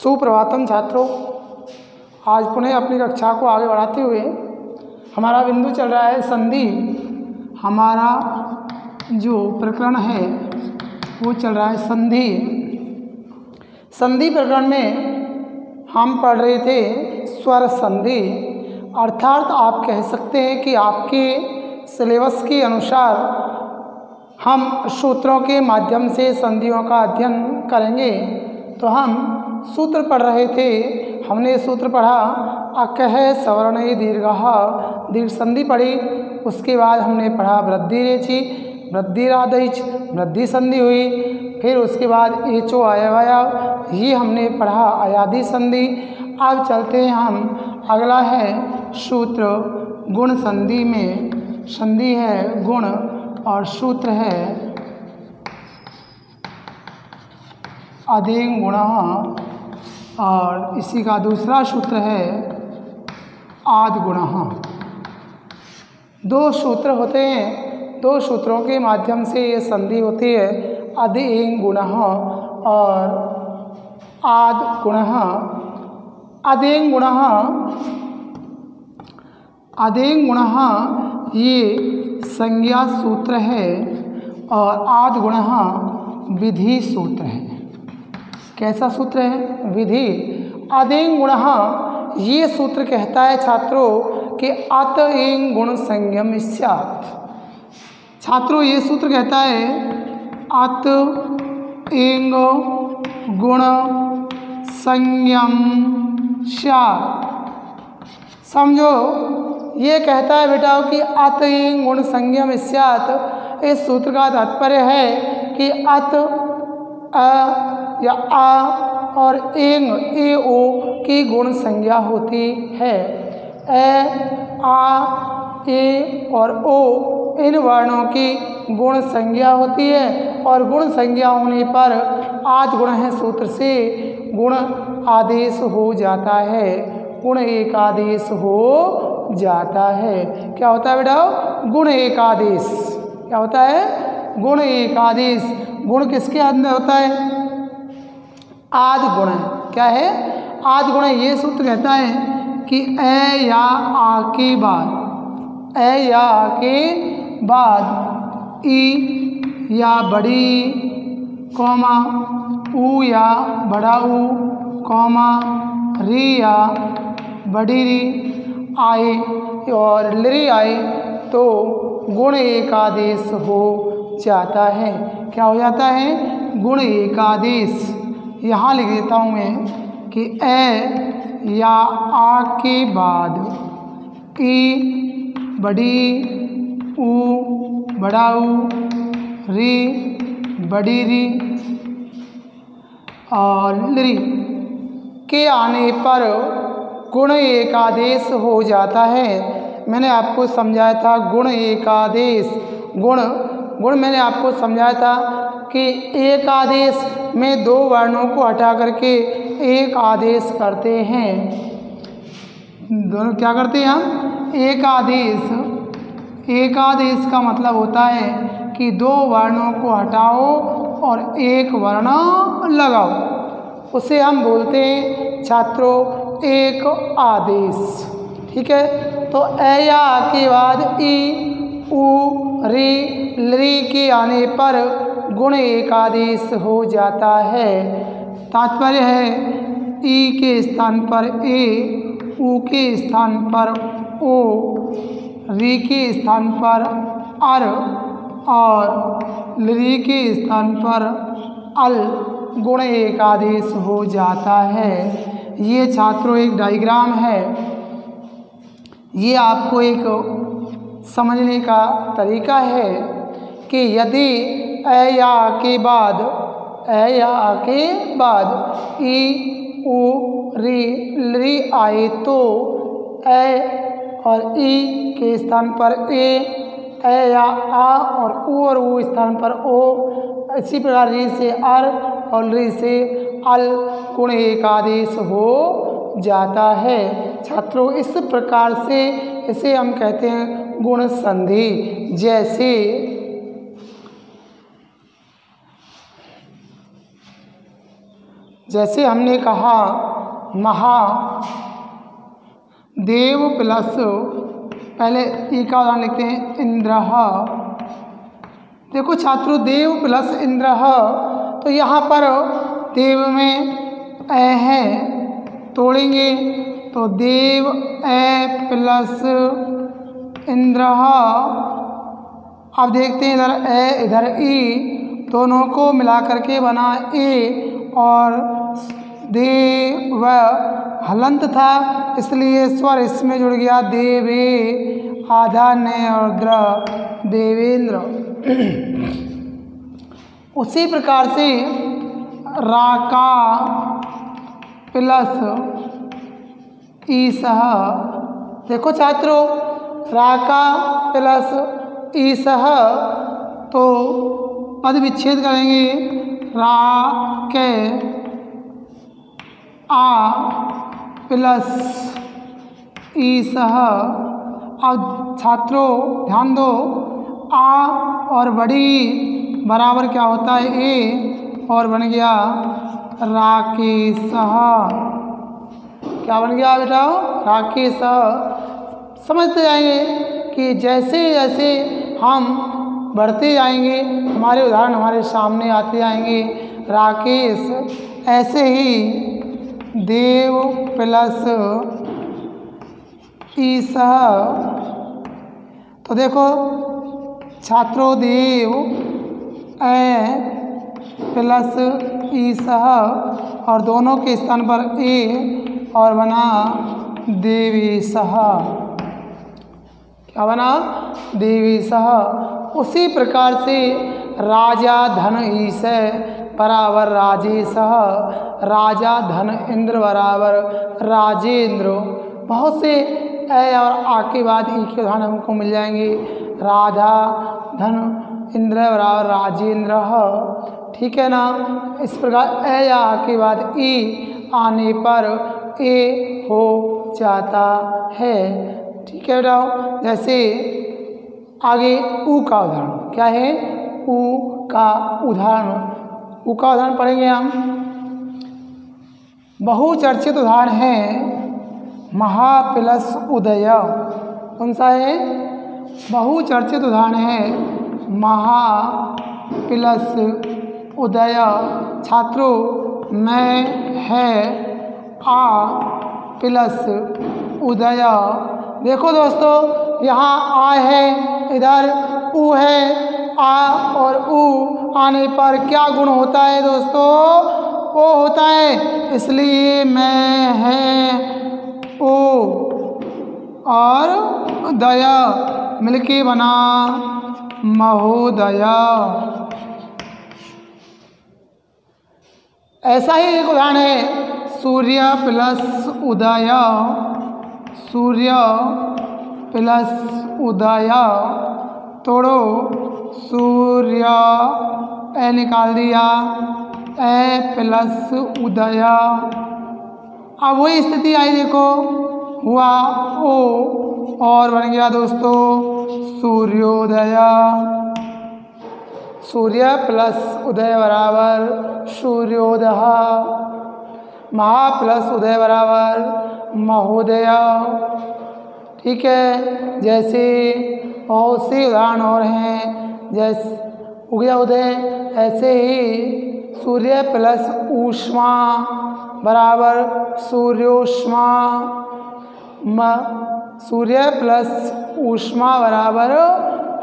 सुप्रभातम छात्रों। आज पुनः अपनी कक्षा को आगे बढ़ाते हुए हमारा बिंदु चल रहा है संधि। हमारा जो प्रकरण है वो चल रहा है संधि। संधि प्रकरण में हम पढ़ रहे थे स्वर संधि, अर्थात आप कह सकते हैं कि आपके सिलेबस के अनुसार हम सूत्रों के माध्यम से संधियों का अध्ययन करेंगे। तो हम सूत्र पढ़ रहे थे। हमने सूत्र पढ़ा अकह सवर्ण दीर्घः, दीर्घ संधि पढ़ी। उसके बाद हमने पढ़ा वृद्धि रेचि, वृद्धि रादैच, वृद्धि संधि हुई। फिर उसके बाद एचो अयवयव, ये हमने पढ़ा अयादि संधि। अब चलते हैं हम, अगला है सूत्र गुण संधि में। संधि है गुण और सूत्र है अधिक गुणः, और इसी का दूसरा सूत्र है आदि गुणः। दो सूत्र होते हैं, दो सूत्रों के माध्यम से ये संधि होती है, अधिक गुणः और आदि गुणः। अधिक गुणः, अधिक गुणः ये संज्ञा सूत्र है और आदि गुणः विधि सूत्र है। कैसा सूत्र है? विधि। अधिक गुणः ये सूत्र कहता है छात्रों कि अत एंग गुण संयम स्यात्। छात्रों ये सूत्र कहता है अत एंग गुण संयम स्यात्। समझो, ये कहता है बेटा कि अत एंग गुण संयम स्यात्। इस सूत्र का तात्पर्य है कि अत अ या आ और एंग ए ओ की गुण संज्ञा होती है। ए आ ए और ओ इन वर्णों की गुण संज्ञा होती है, और गुण संज्ञा होने पर आदि गुण है सूत्र से गुण आदेश हो जाता है। गुण एक आदेश हो जाता है। क्या होता है बेटा? गुण एक आदेश। क्या होता है? गुण एक आदेश। गुण किसके अंदर होता है? आदि गुण है। क्या है? आदि गुण। ये सूत्र कहता है कि ए या आ के बाद, ए या आ के बाद ई या बड़ी कौमा ऊ या बड़ा ऊ कौमा री या बड़ी री आए और लरी आए तो गुण एक आदेश हो जाता है। क्या हो जाता है? गुण एक आदेश। यहाँ लिख देता हूँ मैं कि ए या आ के बाद ई बड़ी ऊ बड़ा ऊ री बड़ी री और लरी के आने पर गुण एक आदेश हो जाता है। मैंने आपको समझाया था गुण एक आदेश। गुण मैंने आपको समझाया था कि एक आदेश में दो वर्णों को हटा करके एक आदेश करते हैं। दोनों क्या करते हैं हम? एक आदेश। एक आदेश का मतलब होता है कि दो वर्णों को हटाओ और एक वर्ण लगाओ, उसे हम बोलते हैं छात्रों एक आदेश। ठीक है। तो ए या आ के बाद ई ऊ री लरी के आने पर गुण एक आदेश हो जाता है। तात्पर्य है ई के स्थान पर ए, ऊ के स्थान पर ओ, री के स्थान पर अर और लरी के स्थान पर अल गुण एक आदेश हो जाता है। ये छात्रों एक डायग्राम है। ये आपको एक समझने का तरीका है कि यदि ए या आ के बाद, ए या आ के बाद ई ऊ री लरी आए तो ए और ई के स्थान पर ए या आ और ऊ स्थान पर ओ, इसी प्रकार री से अर और लरी से अल गुण एक आदेश हो जाता है। छात्रों इस प्रकार से इसे हम कहते हैं गुण संधि। जैसे हमने कहा महादेव प्लस, पहले ई का उदाहरण लिखते हैं इंद्रः। देखो छात्रों, देव प्लस इंद्रः, तो यहाँ पर देव में ए है, तोड़ेंगे तो देव ए प्लस इंद्रः। अब देखते हैं इधर ए इधर ई, दोनों को मिला करके बना ए, और देव हलंत था इसलिए स्वर इसमें जुड़ गया, देवे आधा ने और द्र देवेंद्र। उसी प्रकार से राका प्लस ईसह, देखो छात्रों राका प्लस ईसह, तो पद विच्छेद करेंगे, रा के आ प्लस ईसह। अब छात्रों ध्यान दो, आ और बड़ी बराबर क्या होता है ए, और बन गया राकेशः। क्या बन गया बेटा? राकेशः। समझते जाएंगे कि जैसे जैसे हम बढ़ते जाएंगे हमारे उदाहरण हमारे सामने आते जाएंगे। राकेश, ऐसे ही देव प्लस ईसह, तो देखो छात्रों देव ए प्लस ईसह, और दोनों के स्थान पर ए, और बना देवीसह। क्या बना? देवीसह। उसी प्रकार से राजा धन ईश बराबर राजेशः, राजा धन इंद्र बराबर राजेंद्र। बहुत से ए और आ के बाद ई के उदाहरण हमको मिल जाएंगे। राधा धन इंद्र बराबर राजेंद्र, ठीक है ना। इस प्रकार ए या आ के बाद ई आने पर ए हो जाता है, ठीक है बेटा। जैसे आगे ऊ का उदाहरण क्या है? ऊ का उदाहरण, ऊ का उदाहरण पढ़ेंगे हम। बहुचर्चित उदाहरण है महा प्लस उदय। कौन सा है? बहुचर्चित उदाहरण है महा प्लस उदय। छात्रों मैं है आ प्लस उदय। देखो दोस्तों, यहाँ आ है, इधर ऊ है, आ और ऊ आने पर क्या गुण होता है दोस्तों? ओ होता है, इसलिए मैं है ओ और दया मिलके बना महोदया। ऐसा ही एक उदाहरण है सूर्य प्लस उदय। सूर्य प्लस उदय, तोड़ो सूर्य, ए निकाल दिया, ए प्लस उदय। अब वही स्थिति आई, देखो हुआ ओ, और बन गया दोस्तों सूर्योदय। सूर्य प्लस उदय बराबर सूर्योदय। महा प्लस उदय बराबर महोदय, ठीक है। जैसे बहुत से उदाहरण और हैं, जैसे उगया उदय, ऐसे ही सूर्य प्लस ऊष्मा बराबर सूर्योष्मा। सूर्य प्लस ऊष्मा बराबर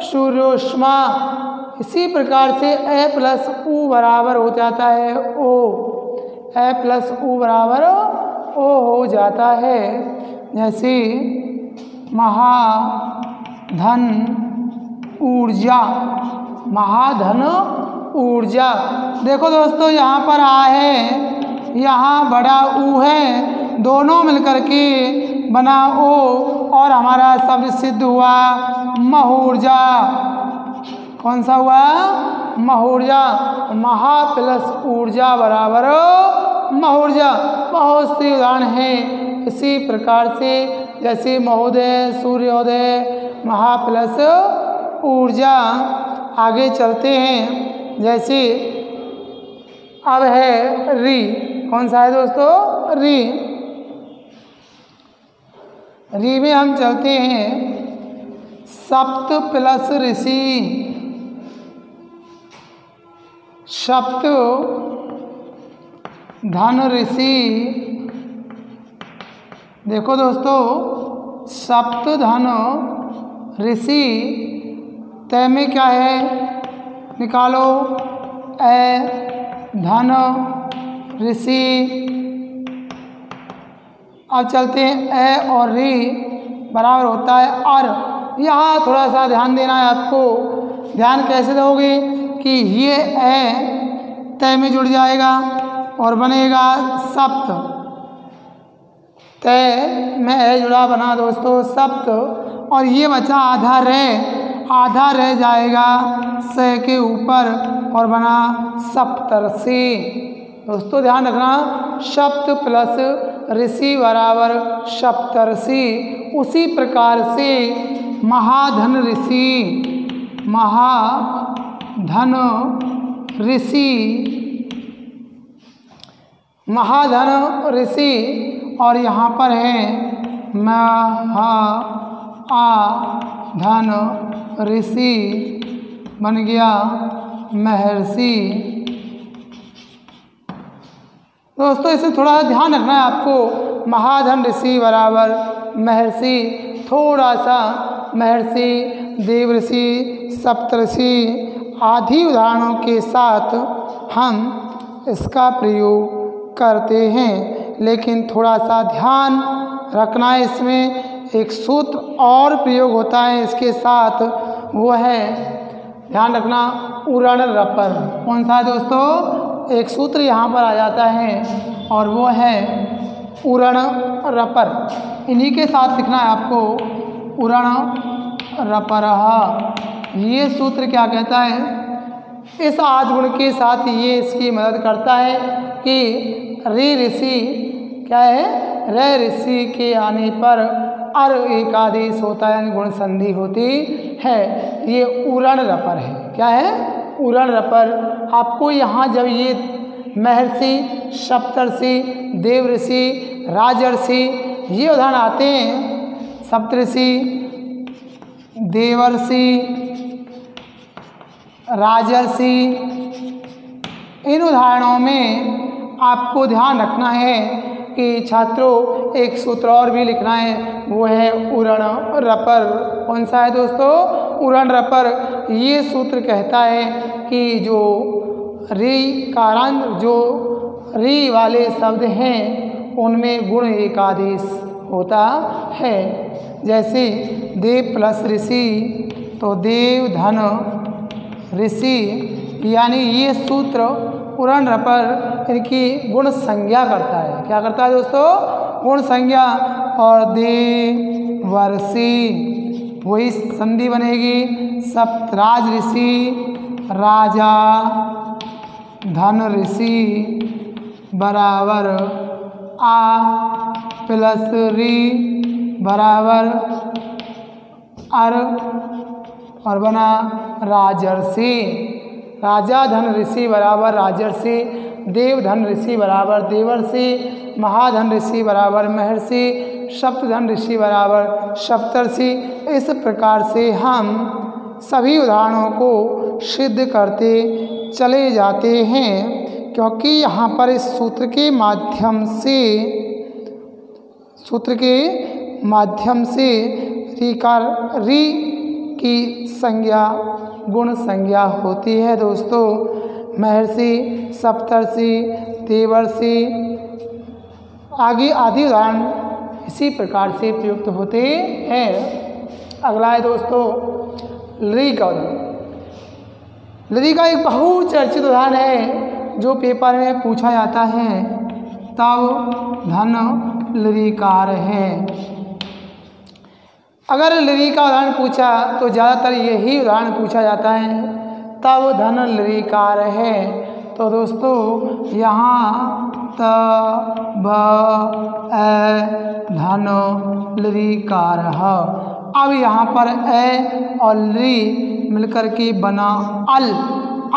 सूर्योष्मा। इसी प्रकार से ए प्लस ऊ बराबर हो जाता है ओ, ए प्लस ऊ बराबर ओ हो जाता है। जैसे महाधन ऊर्जा, महाधन ऊर्जा। देखो दोस्तों, यहाँ पर आ है, यहाँ बड़ा ऊ है, दोनों मिलकर के बना ओ, और हमारा शब्द सिद्ध हुआ महूर्जा। कौन सा हुआ? महूर्जा। महा प्लस ऊर्जा बराबर महूर्जा। बहुत से उदाहरण हैं इसी प्रकार से, जैसे महोदय, सूर्योदय, महा प्लस ऊर्जा। आगे चलते हैं, जैसे अब है री। कौन सा है दोस्तों? री। री में हम चलते हैं सप्त प्लस ऋषि। सप्त धन ऋषि। देखो दोस्तों, सप्त धन ऋषि तय में क्या है? निकालो। ए धन ऋषि। अब चलते हैं ए और री बराबर होता है अर। यहाँ थोड़ा सा ध्यान देना है आपको। ध्यान कैसे दोगे कि ये ए तय में जुड़ जाएगा और बनेगा सप्त। तय में ए जुड़ा बना दोस्तों सप्त, और ये बचा आधा रह जाएगा स के ऊपर और बना सप्तर्षि। दोस्तों ध्यान रखना, सप्त प्लस ऋषि बराबर सप्तर्षि। उसी प्रकार से महाधन ऋषि, महाधन ऋषि, और यहाँ पर है धन ऋषि, बन गया महर्षि। दोस्तों इसे थोड़ा ध्यान रखना है आपको। महाधन ऋषि बराबर महर्षि। थोड़ा सा महर्षि, देवर्षि, सप्तर्षि आदि उदाहरणों के साथ हम इसका प्रयोग करते हैं, लेकिन थोड़ा सा ध्यान रखना है। इसमें एक सूत्र और प्रयोग होता है इसके साथ, वो है, ध्यान रखना, उरण रपर। कौन सा है दोस्तों? एक सूत्र यहाँ पर आ जाता है और वो है उरण रपर। इन्हीं के साथ लिखना है आपको, उरण रपर। ये सूत्र क्या कहता है? इस आदिगुण के साथ ये इसकी मदद करता है कि रे ऋषि क्या है? रे ऋषि के आने पर अर एक आदेश होता है, यानी गुण संधि होती है। ये उरण रपर है। क्या है? उरण रपर। आपको यहाँ जब ये महर्षि, सप्तर्षि, देवर्षि, राजर्षि ये उदाहरण आते हैं, सप्तर्षि, देवर्षि, राजर्षि, इन उदाहरणों में आपको ध्यान रखना है कि छात्रों एक सूत्र और भी लिखना है, वो है उरण रपर। कौन सा है दोस्तों? उरण रपर। ये सूत्र कहता है कि जो री कारांत, जो री वाले शब्द हैं उनमें गुण एक आदेश होता है। जैसे देव प्लस ऋषि, तो देव धन ऋषि, यानी ये सूत्र उरण रपर इनकी गुण संज्ञा करता है। क्या करता है दोस्तों? गुण संज्ञा। और देवर्षि, वही संधि बनेगी सप्तराज ऋषि, राजा धन ऋषि बराबर आ प्लस री बराबर अर, और बना राजर्षि। राजा धन ऋषि बराबर राजर्षि, देव धन ऋषि बराबर देवर्षि, महाधन ऋषि बराबर महर्षि, सप्तधन ऋषि बराबर सप्तर्षि। इस प्रकार से हम सभी उदाहरणों को सिद्ध करते चले जाते हैं, क्योंकि यहाँ पर इस सूत्र के माध्यम से री की संज्ञा गुण संज्ञा होती है दोस्तों। महर्षि, सप्तर्षि, देवर्षि आगे आदि उदाहरण इसी प्रकार से प्रयुक्त होते हैं। अगला है दोस्तों लरी का उदाहरण। लरी का एक बहुचर्चित उदाहरण है जो पेपर में पूछा जाता है, तब धन लरीकार है। अगर लरी का उदाहरण पूछा तो ज़्यादातर यही उदाहरण पूछा जाता है, तब धन लरीकार है। तो दोस्तों यहाँ तब धन लरीकार है। अब यहाँ पर ए और लरी मिलकर के बना अल।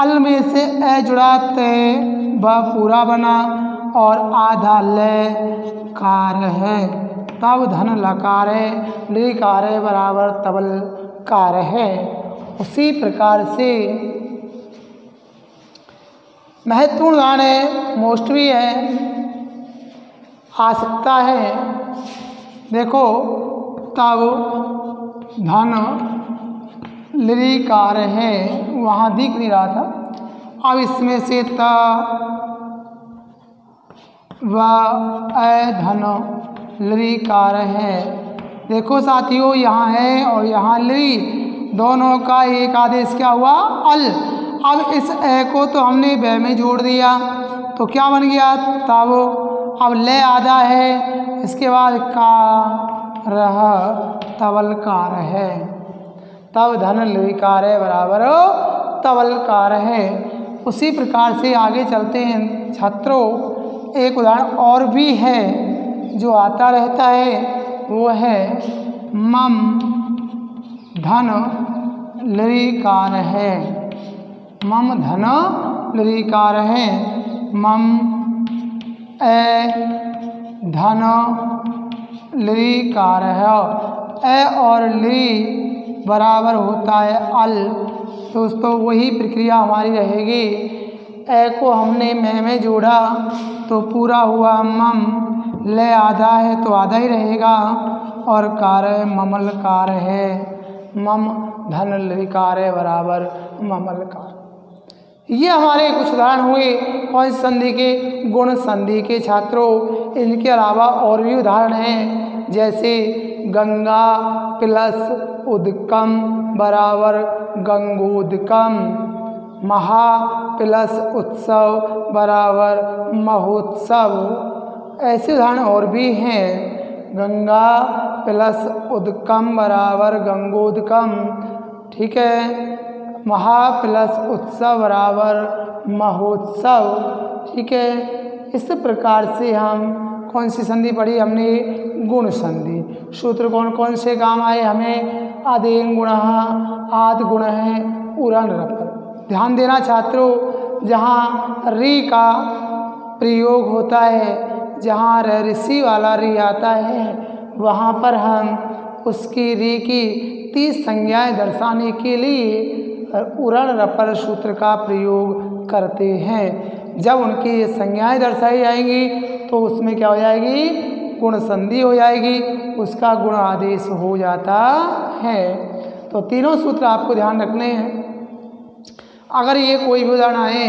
अल में से ए जुड़ा ते ब पूरा बना, और आधा ले कार है, तब धन लकार है, लकार है बराबर तबल कार है। उसी प्रकार से महत्वपूर्ण गान है, मोस्ट भी है, आ सकता है। देखो तब धन लकार है, वहाँ दिख नहीं रहा था। अब इसमें से त व ए धन लकार है। देखो साथियों, यहाँ है और यहाँ लरी, दोनों का एक आदेश क्या हुआ, अल। अब इस ए को तो हमने ब में जोड़ दिया तो क्या बन गया, तब। अब ले आधा है, इसके बाद का रह तबल कार है, तब धन लकार है बराबर तबल कार है। उसी प्रकार से आगे चलते हैं छात्रों। एक उदाहरण और भी है जो आता रहता है, वो है मम धन लकार है, मम धन लकार है, मम ए धन लकार है। ए और ली बराबर होता है अल। दोस्तों वही प्रक्रिया हमारी रहेगी। ए को हमने में जोड़ा तो पूरा हुआ मम, ले आधा है तो आधा ही रहेगा, और कार ममल कार है, मम धन लकार है बराबर ममल कार। ये हमारे कुछ उदाहरण हुए कौन सी संधि के, गुण संधि के छात्रों। इनके अलावा और भी उदाहरण हैं, जैसे गंगा प्लस उदकम बराबर गंगोदकम, महा प्लस उत्सव बराबर महोत्सव। ऐसे उदाहरण और भी हैं। गंगा प्लस उदकम बराबर गंगोदकम, ठीक है। महा प्लस उत्सव बराबर महोत्सव, ठीक है। इस प्रकार से हम कौन सी संधि पढ़ी हमने, गुण संधि। सूत्र कौन कौन से काम आए हमें, आदेंग गुण, आद गुण है, उरण रपर। ध्यान देना छात्रों, जहाँ री का प्रयोग होता है, जहाँ ऋषि वाला री आता है, वहाँ पर हम उसकी री की 30 संज्ञाएं दर्शाने के लिए उरण रपर सूत्र का प्रयोग करते हैं। जब उनकी ये संज्ञाएं दर्शाई जाएंगी तो उसमें क्या हो जाएगी, गुण संधि हो जाएगी, उसका गुण आदेश हो जाता है। तो तीनों सूत्र आपको ध्यान रखने हैं। अगर ये कोई भी उदाहरण आए,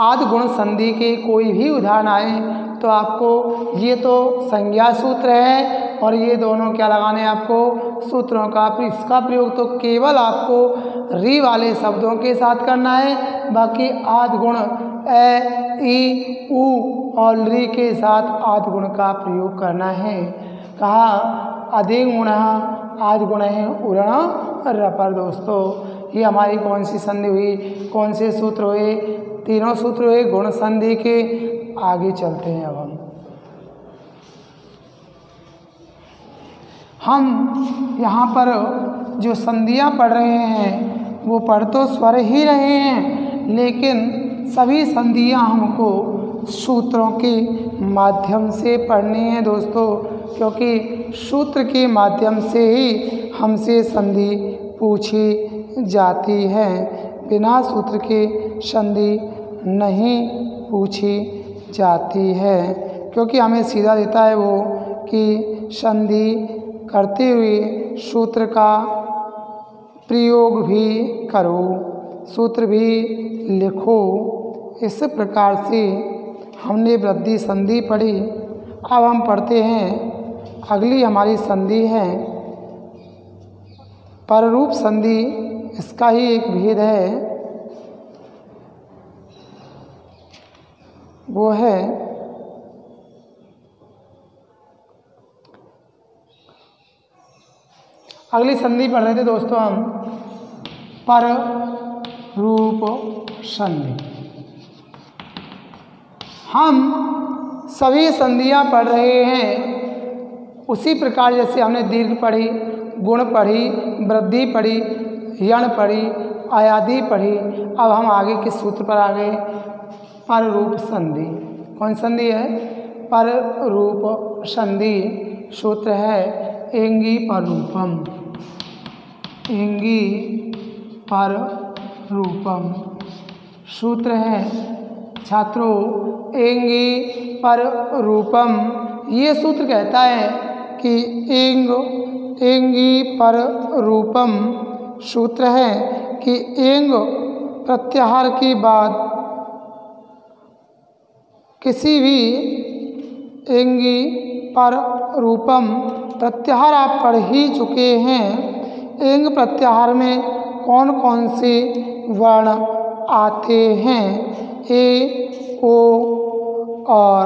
आदि गुण संधि के कोई भी उदाहरण आए, तो आपको ये तो संज्ञा सूत्र है और ये दोनों क्या लगाने हैं आपको, सूत्रों का। इसका प्रयोग तो केवल आपको री वाले शब्दों के साथ करना है, बाकी आदि गुण ए ई उ और री के साथ आदि गुण का प्रयोग करना है। कहा अधिक गुण आदि गुण है उरण रपर। दोस्तों ये हमारी कौन सी संधि हुई, कौन से सूत्र हुए, तीनों सूत्र हुए गुण संधि के। आगे चलते हैं। अब हम यहाँ पर जो संधियाँ पढ़ रहे हैं वो पढ़ तो स्वर ही रहे हैं, लेकिन सभी संधियाँ हमको सूत्रों के माध्यम से पढ़नी है दोस्तों, क्योंकि सूत्र के माध्यम से ही हमसे संधि पूछी जाती है। बिना सूत्र के संधि नहीं पूछी जाती है, क्योंकि हमें सीधा देता है वो कि संधि करते हुए सूत्र का प्रयोग भी करो, सूत्र भी लिखो। इस प्रकार से हमने वृद्धि संधि पढ़ी। अब हम पढ़ते हैं अगली हमारी संधि है पररूप संधि। इसका ही एक भेद है, वो है अगली संधि पढ़ रहे थे दोस्तों हम पर रूप संधि। हम सभी संधियां पढ़ रहे हैं उसी प्रकार जैसे हमने दीर्घ पढ़ी, गुण पढ़ी, वृद्धि पढ़ी, यण पढ़ी, आयादी पढ़ी। अब हम आगे किस सूत्र पर आ गए, पर रूप संधि। कौन संधि है? पर रूप संधि। सूत्र है एंगी पर रूपम। एंगी पर रूपम सूत्र है छात्रों एंगी पर रूपम। ये सूत्र कहता है कि एंगी पर रूपम सूत्र है कि एंग प्रत्याहार के बाद किसी भी एंगी पर रूपम प्रत्याहार आप पढ़ ही चुके हैं। एंग प्रत्याहार में कौन कौन से वर्ण आते हैं? ए, ओ और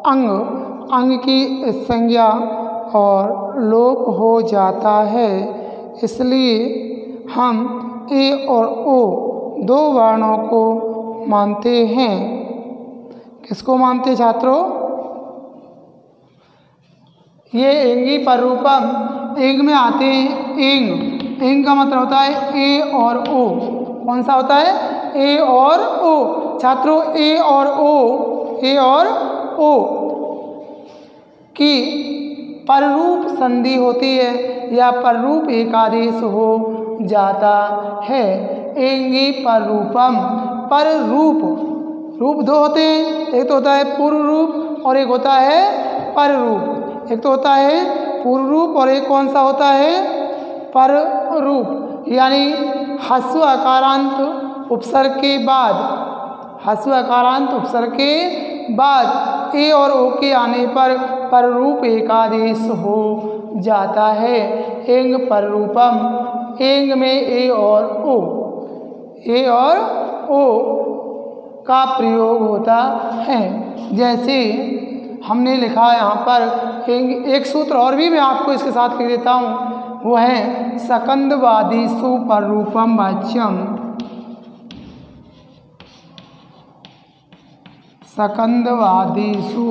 अंग की संज्ञा और लोप हो जाता है, इसलिए हम ए और ओ दो वर्णों को मानते हैं। किसको मानते छात्रों? ये एंगी पर रूपम एंग में आते हैं। एंग का मतलब होता है ए और ओ। कौन सा होता है? ए और ओ। छात्रों ए और ओ की पररूप संधि होती है या पररूप एकादेश हो जाता है। एंगी पर रूपम। पर रूप दो होते हैं, एक तो होता है पूर्व रूप और एक होता है पर रूप। एक तो होता है पूर्व रूप और एक कौन सा होता है? पर रूप। यानी ह्रस्व अकारांत उपसर्ग के बाद ए और ओ के आने पर रूप एकादेश हो जाता है। एंग पर रूपम। एंग में ए और ओ का प्रयोग होता है। जैसे हमने लिखा यहाँ पर एक सूत्र और भी मैं आपको इसके साथ लिख देता हूँ, वो है सकंदवादीषु पर रूपम वाच्यम। सकंदवादीषु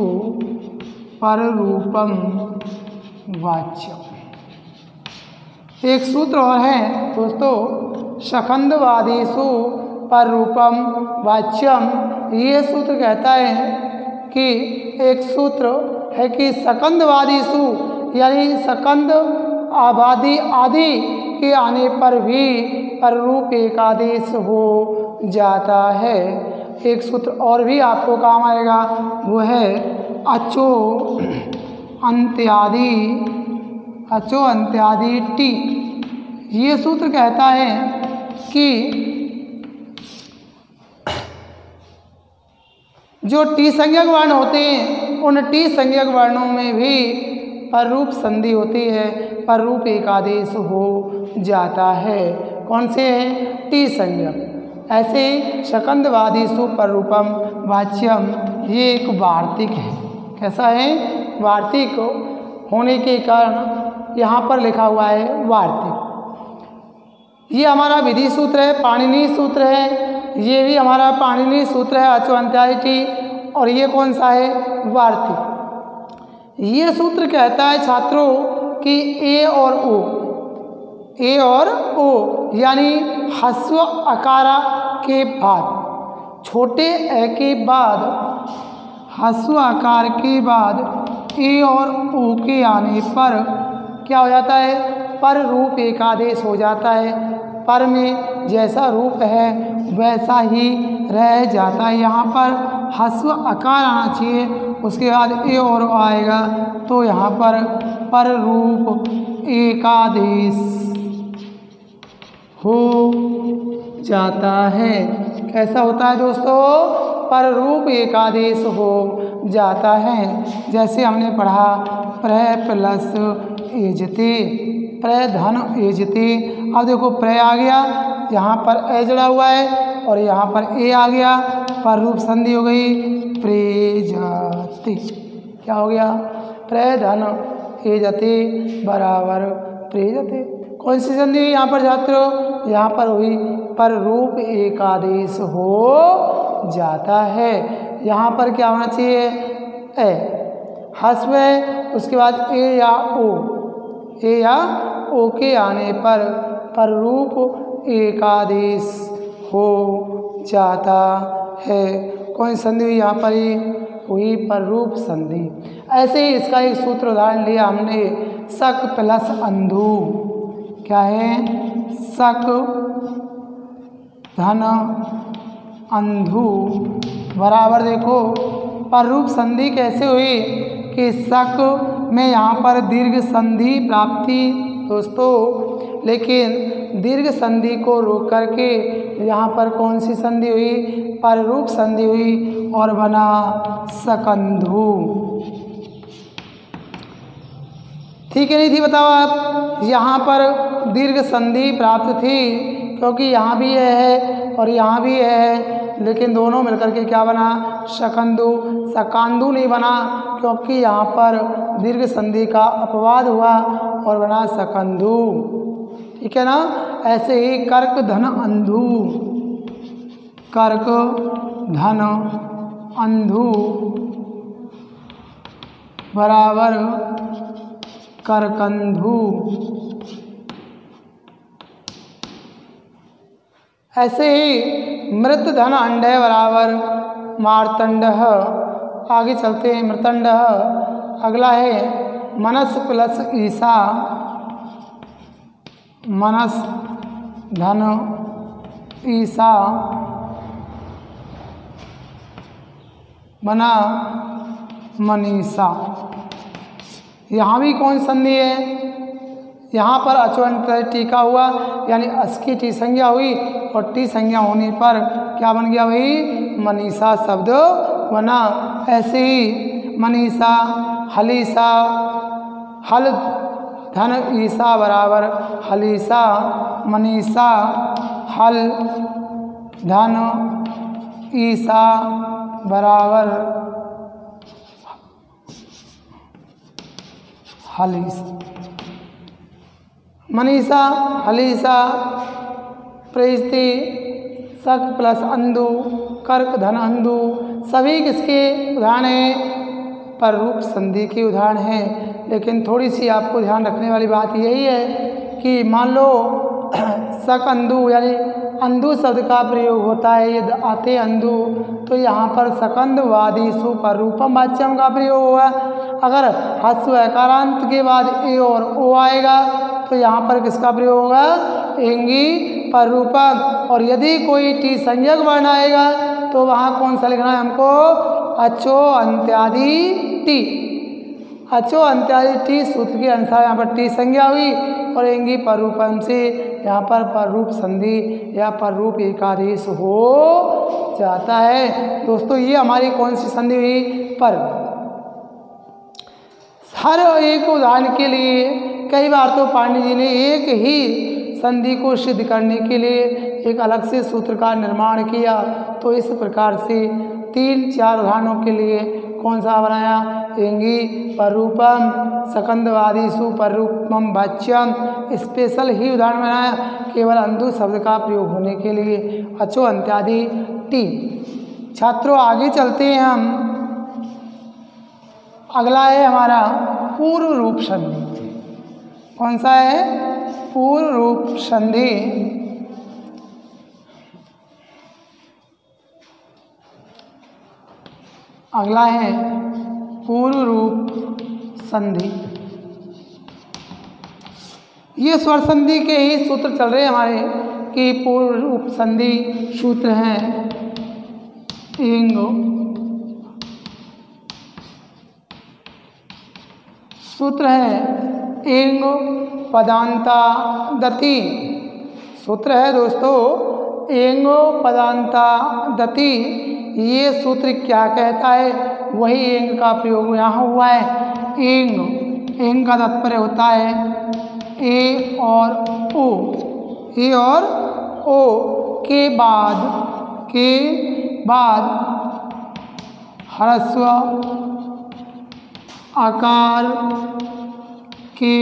पर रूपम वाच्यम। एक सूत्र और है दोस्तों, सकंदवादीषु पर रूपम वाच्यम। ये सूत्र कहता है कि एक सूत्र है कि सकंदवादीषु यानी सकंद आबादी आदि के आने पर भी पर रूप एकादेश हो जाता है। एक सूत्र और भी आपको काम आएगा, वो है अचो अंत्यादि टी। ये सूत्र कहता है कि जो टी संज्ञक वर्ण होते हैं उन टी संज्ञक वर्णों में भी पर रूप संधि होती है, पर रूप एकादेश हो जाता है। कौन से हैं? टी संज्ञक। ऐसे सकंदवादीषु पर रूपम वाच्यम ये एक वार्तिक है। कैसा है? वार्तिक होने के कारण यहाँ पर लिखा हुआ है वार्तिक। ये हमारा विधि सूत्र है, पाणिनीय सूत्र है। ये भी हमारा पाणिनीय सूत्र है अचो अंत्यादि टी। और ये कौन सा है? वार्तिक। ये सूत्र कहता है छात्रों कि ए और ओ यानी ह्रस्व अकारा के बाद छोटे ए के बाद ह्रस्व आकार के बाद ए और ओ के आने पर क्या हो जाता है? पर रूप एकादेश हो जाता है। पर में जैसा रूप है वैसा ही रह जाता है। यहाँ पर ह्रस्व आकार आना चाहिए, उसके बाद ए और ओ आएगा तो यहाँ पर रूप एकादेश हो जाता है। कैसा होता है दोस्तों? पर रूप एकादेश हो जाता है। जैसे हमने पढ़ा प्र प्लस एजते, प्र धन एजते। अब देखो प्र आ गया, यहाँ पर ए जड़ा हुआ है और यहाँ पर ए आ गया, पर रूप संधि हो गई प्रेजते। क्या हो गया? प्र धन एजते बराबर प्रेजते। कौन सी संधि हुई यहाँ पर छात्रों? यहाँ पर हुई पर रूप एकादेश हो जाता है। यहाँ पर क्या होना चाहिए? ए ह्रस्व है, उसके बाद ए या ओ के आने पर रूप एकादेश हो जाता है। कौन सी संधि हुई यहाँ पर? हुई पर रूप संधि। ऐसे ही इसका एक सूत्र उदाहरण लिया हमने, शक प्लस अंधु। क्या है? शक धन अंधु बराबर, देखो पर रूप संधि कैसे हुई कि शक में यहाँ पर दीर्घ संधि प्राप्ति दोस्तों, लेकिन दीर्घ संधि को रोक करके यहाँ पर कौन सी संधि हुई? पर रूप संधि हुई और बना शकंधु। ठीक है नहीं थी? बताओ आप। यहाँ पर दीर्घ संधि प्राप्त थी क्योंकि यहाँ भी यह है और यहाँ भी यह है, लेकिन दोनों मिलकर के क्या बना? शकंधु। शकांधु नहीं बना क्योंकि यहाँ पर दीर्घ संधि का अपवाद हुआ और बना शकंधु। ठीक है ना? ऐसे ही कर्क धन अंधु, कर्क धन अंधु बराबर करकंधु। ऐसे ही मृत धन अंडय बराबर मार्तंडः। आगे चलते हैं, मृतंडः। अगला है मनस प्लस ईसा, मनस धन ईसा बना मनीषा। यहाँ भी कौन संधि है? यहाँ पर अचोअंत टीका हुआ, यानी अस की टी संज्ञा हुई और टी संज्ञा होने पर क्या बन गया भाई? मनीषा शब्द बना। ऐसे ही मनीषा, हलीसा, हल धन ईसा बराबर हलीसा, मनीषा हल धन ईसा बराबर हलीसा। मनीषा, हलीसा, प्रेस्ती, शक प्लस अंधु, कर्क धन अंधु, सभी किसके उदाहरण हैं? पर रूप संधि के उदाहरण हैं। लेकिन थोड़ी सी आपको ध्यान रखने वाली बात यही है कि मान लो शक अंधु यानी अंधु शब्द का प्रयोग होता है, यदि आते अंधु तो यहाँ पर सकंद वादिशु पर रूपम वाच्यम का प्रयोग हुआ। अगर हस्व एकारांत के बाद ए और ओ आएगा तो यहाँ पर किसका प्रयोग होगा? एंगी पर रूपम। और यदि कोई टी संज्ञक वर्ण आएगा तो वहाँ कौन सा लिखना है हमको? अचो अंत्यादि टी। अचो अंत्यादि टी सूत्र के अनुसार यहाँ पर टी संज्ञा हुई और एंगी पर रूपम से यहाँ पर रूप संधि या पर रूप एकादेश हो जाता है। दोस्तों ये हमारी कौन सी संधि हुई? पर। हर एक उदाहरण के लिए कई बार तो पांडे जी ने एक ही संधि को सिद्ध करने के लिए एक अलग से सूत्र का निर्माण किया। तो इस प्रकार से 3-4 उदाहरणों के लिए कौन सा बनाया? एंगी पर रूपम, सकंदवादिशु पर रूपम वाच्यम। स्पेशल ही उदाहरण बनाया केवल अंधु शब्द का प्रयोग होने के लिए, अचो अंत्यादि टी। छात्रों आगे चलते हैं हम। अगला है हमारा पूर्व रूप संधि। कौन सा है? पूर्व रूप संधि। अगला है पूर्व रूप संधि। ये स्वर संधि के ही सूत्र चल रहे हैं हमारे कि पूर्व रूप संधि सूत्र हैं एंग, सूत्र है एंग पदांता दति। सूत्र है दोस्तों एंग पदांता दति। ये सूत्र क्या कहता है? वही एंग का प्रयोग यहाँ हुआ है। एंग, एंग का तात्पर्य होता है ए और ओ, ए और ओ के बाद ह्रस्व आकार के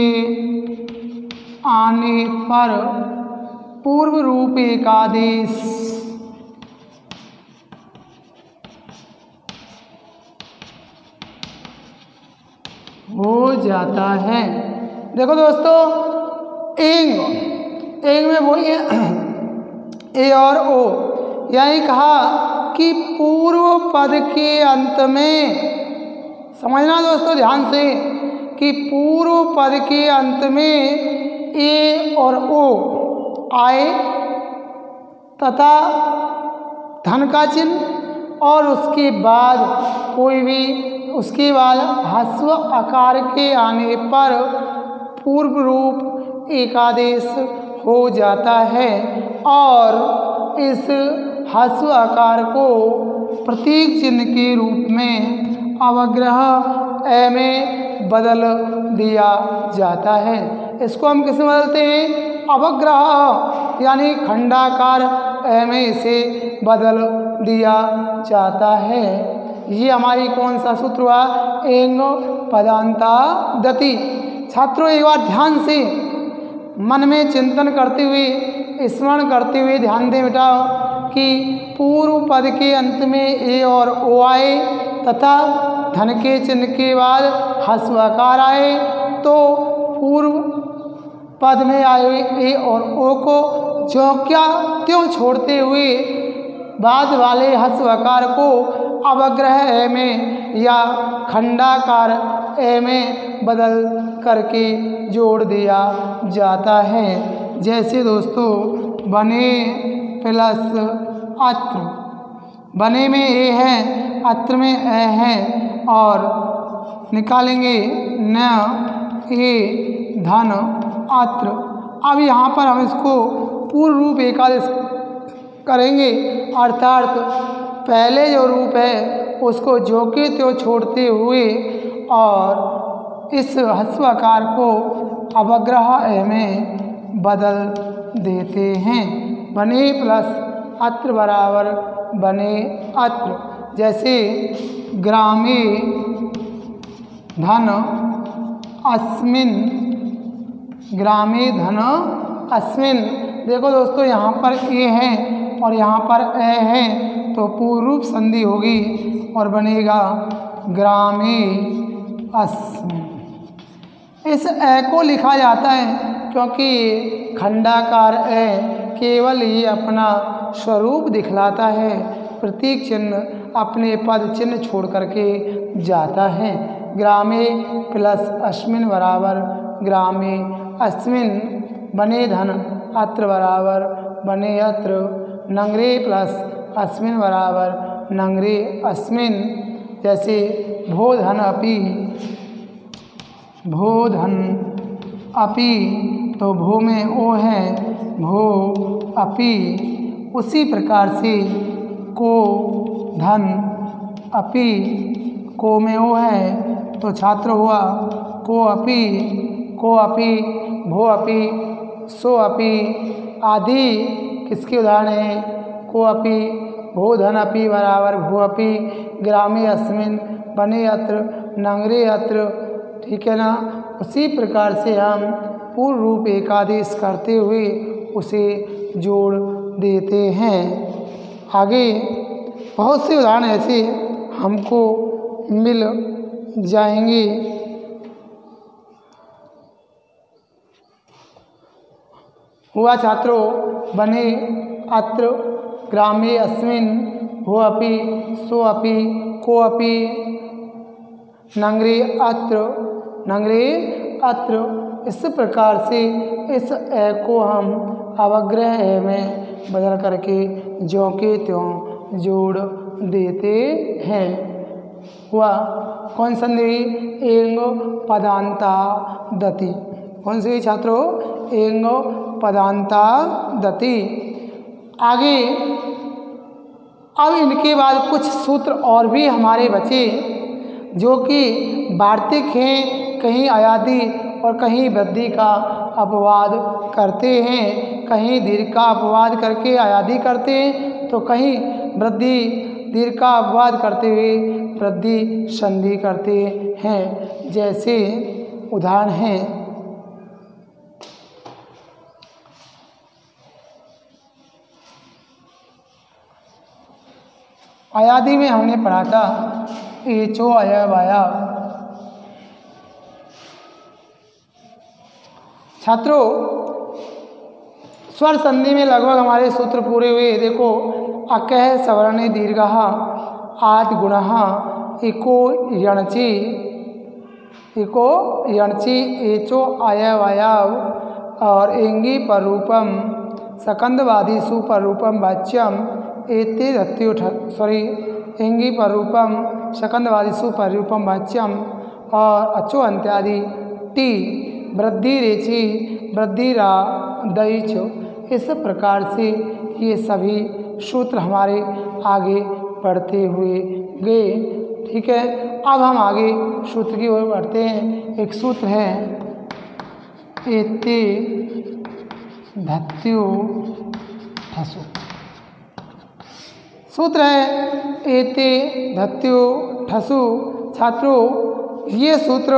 आने पर पूर्व रूप एकादेश हो जाता है। देखो दोस्तों एंग, एंग में वही है ए और ओ। यही कहा कि पूर्व पद के अंत में, समझना दोस्तों ध्यान से, कि पूर्व पद के अंत में ए और ओ आए तथा धन का चिन्ह और उसके बाद कोई भी, उसके बाद ह्रस्व आकार के आने पर पूर्व रूप एकादेश हो जाता है और इस ह्रस्व आकार को प्रतीक चिन्ह के रूप में अवग्रह ए में बदल दिया जाता है। इसको हम किस में बदलते हैं? अवग्रह यानी खंडाकार ए में इसे बदल दिया जाता है। ये हमारी कौन सा सूत्र हुआ? एंग पदांता दति। छात्रों एक बार ध्यान से मन में चिंतन करते हुए, स्मरण करते हुए ध्यान दें बेटा कि पूर्व पद के अंत में ए और ओ आए तथा धन के चिन्ह के बाद ह्रस्व आकार आए तो पूर्व पद में आए ए और ओ को जो क्या त्यों छोड़ते हुए बाद वाले ह्रस्व आकार को अवग्रह ए में या खंडाकार ए में बदल करके जोड़ दिया जाता है। जैसे दोस्तों बने प्लस अत्र, बने में ए है, अत्र में ए है और निकालेंगे न ए धन अत्र। अब यहाँ पर हम इसको पूर्व रूप एकादेश करेंगे, अर्थात पहले जो रूप है उसको जो के त्यों छोड़ते हुए और इस ह्रस्व आकार को अवग्रह ए में बदल देते हैं। बने प्लस अत्र बराबर बने अत्र। जैसे ग्रामे धन अस्मिन, ग्रामे धन अस्मिन। देखो दोस्तों यहाँ पर ए है और यहाँ पर ए है तो पूर्व रूप संधि होगी और बनेगा ग्रामे अस्मिन। इस ए को लिखा जाता है क्योंकि खंडाकार ए केवल ये अपना स्वरूप दिखलाता है, प्रतीक चिन्ह अपने पद चिन्ह छोड़ करके जाता है। ग्रामे प्लस अस्मिन बराबर ग्रामे अस्मिन। बने धन अत्र बराबर बने अत्र। नंगरे प्लस अस्मिन बराबर नंगरे अस्मिन। जैसे भो धन अपि, भो धन अपि तो भो में ओ है, भो अपि। उसी प्रकार से को धन अपि, को में ओ है तो छात्र हुआ को अपि, को अपि, भो अपि, सो अपि आदि किसके उदाहरण हैं? को अपि, भो धन अपि बराबर भो अपि, ग्रामे अस्मिन, बने अत्र, नंगरे अत्र। ठीक है ना? उसी प्रकार से हम पूर्व रूप एकादेश करते हुए उसे जोड़ देते हैं। आगे बहुत से उदाहरण ऐसे हमको मिल जाएंगे। हुआ छात्रों बने अत्र, ग्रामे अस्मिन, भो अपि, सो अपि, को अपि, नंगरे अत्र, नंगरे अत्र। इस प्रकार से इस ए को हम अवग्रह ए में बदल करके ज्यों के त्यों जोड़ देते हैं। हुआ कौन संधि? एंग पदांता दति। कौन सी छात्रों? एंग पदांता दति। आगे अब इनके बाद कुछ सूत्र और भी हमारे बचे जो कि वार्तिक हैं, कहीं अयादि और कहीं वृद्धि का अपवाद करते हैं, कहीं दीर्घ का अपवाद करके अयादि करते हैं तो कहीं वृद्धि दीर्घ का अपवाद करते हुए वृद्धि संधि करते हैं। जैसे उदाहरण हैं अयादि में हमने पढ़ा था एचो अयवाया। छात्रों स्वर संधि में लगभग हमारे सूत्र पूरे हुए। देखो, अकह सवर्णे दीर्घः आदि गुणः इको यणचि एचो अयवयव और एंगी पर रूपम सकंदवादी सुपर रूपम वाच्यम एते धत्यो एंगी पर रूपम सकंदवादी सुपर रूपम वाच्यम और अचो अंत्यादि टी वृद्धि रेचि वृद्धि रा दईच। इस प्रकार से ये सभी सूत्र हमारे आगे बढ़ते हुए गए। ठीक है, अब हम आगे सूत्र की ओर बढ़ते हैं। एक सूत्र है एते धत्यो ठसु। सूत्र है एते धत्यो ठसु। छात्रों, ये सूत्र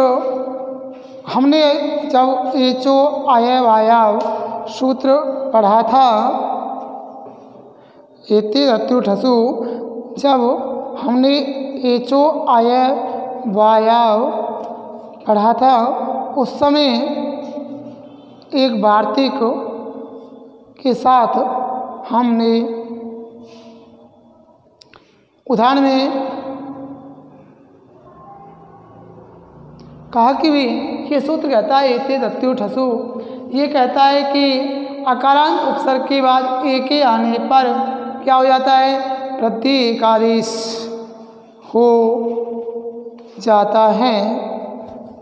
हमने जब एचो अयवायव सूत्र पढ़ा था, एते धत्यो ठसु, जब हमने एचो अयवायव पढ़ा था उस समय एक वार्तिक के साथ हमने उदाहरण में कहा कि भी ये सूत्र कहता है एते धत्यो ठसु। ये कहता है कि अकारांत उपसर्ग के बाद ए के आने पर क्या हो जाता है, वृद्धि एकादेश हो जाता है।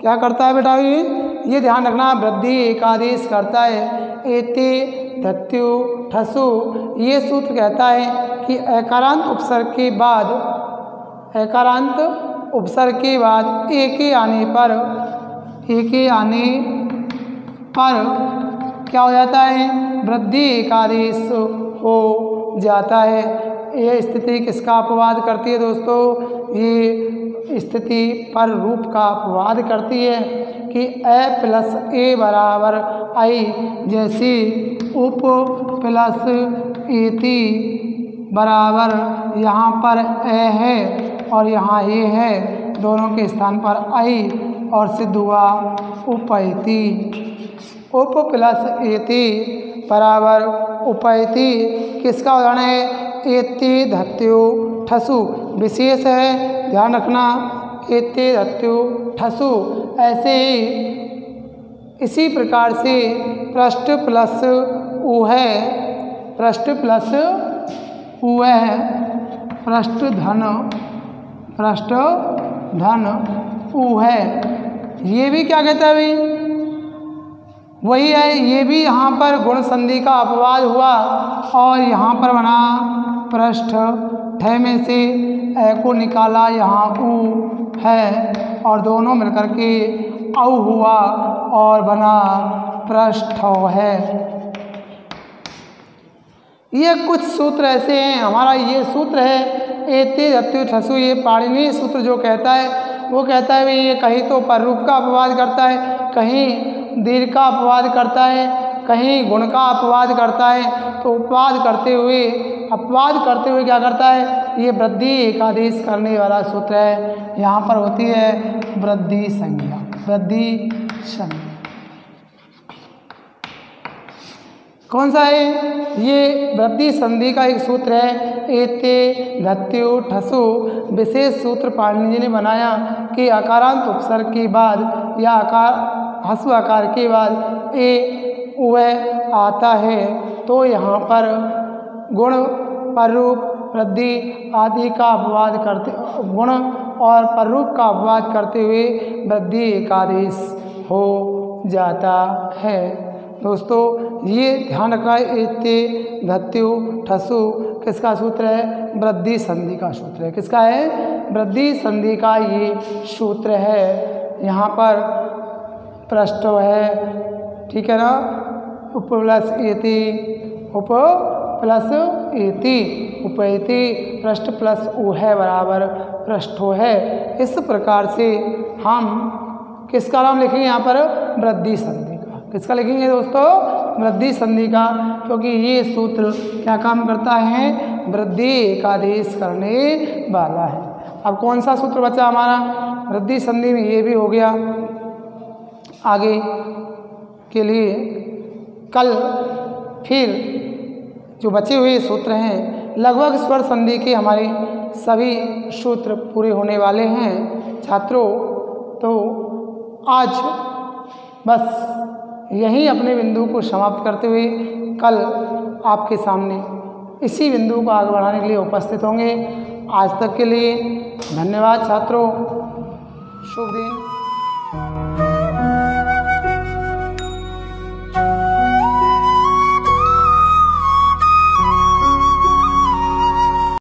क्या करता है बेटा, ये ध्यान रखना, वृद्धि एकादेश करता है। एते धत्यो ठसु, ये सूत्र कहता है कि अकारांत उपसर्ग के बाद ए के आने पर क्या हो जाता है, वृद्धि एकादेश हो जाता है। यह स्थिति किसका अपवाद करती है दोस्तों, ये स्थिति पर रूप का अपवाद करती है कि ए प्लस ए बराबर आई, जैसे उप प्लस एति बराबर यहाँ पर ए है और यहाँ ए है, दोनों के स्थान पर आई और सिद्ध हुआ उपैति। उप प्लस एति बराबर उपैति किसका उदाहरण है, एते धत्यो ठसु विशेष है, ध्यान रखना, एते धत्यो ठसु। ऐसे ही इसी प्रकार से पृष्ठ प्लस उ है, पृष्ठ प्लस उ है, पृष्ठ धन उ है, ये भी क्या कहता है भाई, वही है, ये भी यहाँ पर गुण संधि का अपवाद हुआ और यहाँ पर बना पृष्ठ ठ में से ए को निकाला, यहाँ उ है और दोनों मिलकर के औ हुआ और बना पृष्ठ है। ये कुछ सूत्र ऐसे हैं। हमारा ये सूत्र है एते धत्यो ठसु, ये पाणिनीय सूत्र जो कहता है वो कहता है भाई ये कहीं तो पर रूप का अपवाद करता है, कहीं दीर्घ का अपवाद करता है, कहीं गुण का अपवाद करता है। तो अपवाद करते हुए क्या करता है, ये वृद्धि एकादेश करने वाला सूत्र है। यहाँ पर होती है वृद्धि संज्ञा, वृद्धि संज्ञा कौन सा है, ये वृद्धि संधि का एक सूत्र है। एते धत्यो ठसु विशेष सूत्र पाणिनि जी ने बनाया कि अकारांत उपसर्ग के बाद या हस्व आकार के बाद ए वह आता है तो यहाँ पर गुण पररूप वृद्धि आदि का अपवाद करते, गुण और पररूप का अपवाद करते हुए वृद्धि एकादेश हो जाता है। दोस्तों ये ध्यान रखना है, एते धत्यो ठसु किसका सूत्र है, वृद्धि संधि का सूत्र है। किसका है, वृद्धि संधि का ये सूत्र है। यहाँ पर पृष्ठ है, ठीक है ना, उप प्लस एति, उप प्लस एति, उपैति, पृष्ठ प्लस उ है बराबर पृष्ठो है। इस प्रकार से हम किसका नाम लिखेंगे यहाँ पर, वृद्धि संधि का। किसका लिखेंगे दोस्तों, वृद्धि संधि का, क्योंकि ये सूत्र क्या काम करता है, वृद्धि एकादेश करने वाला है। अब कौन सा सूत्र बचा हमारा, वृद्धि संधि में ये भी हो गया। आगे के लिए कल फिर जो बचे हुए सूत्र हैं, लगभग स्वर संधि के हमारे सभी सूत्र पूरे होने वाले हैं छात्रों। तो आज बस यहीं अपने बिंदु को समाप्त करते हुए कल आपके सामने इसी बिंदु को आगे बढ़ाने के लिए उपस्थित होंगे। आज तक के लिए धन्यवाद छात्रों, शुभ दिन।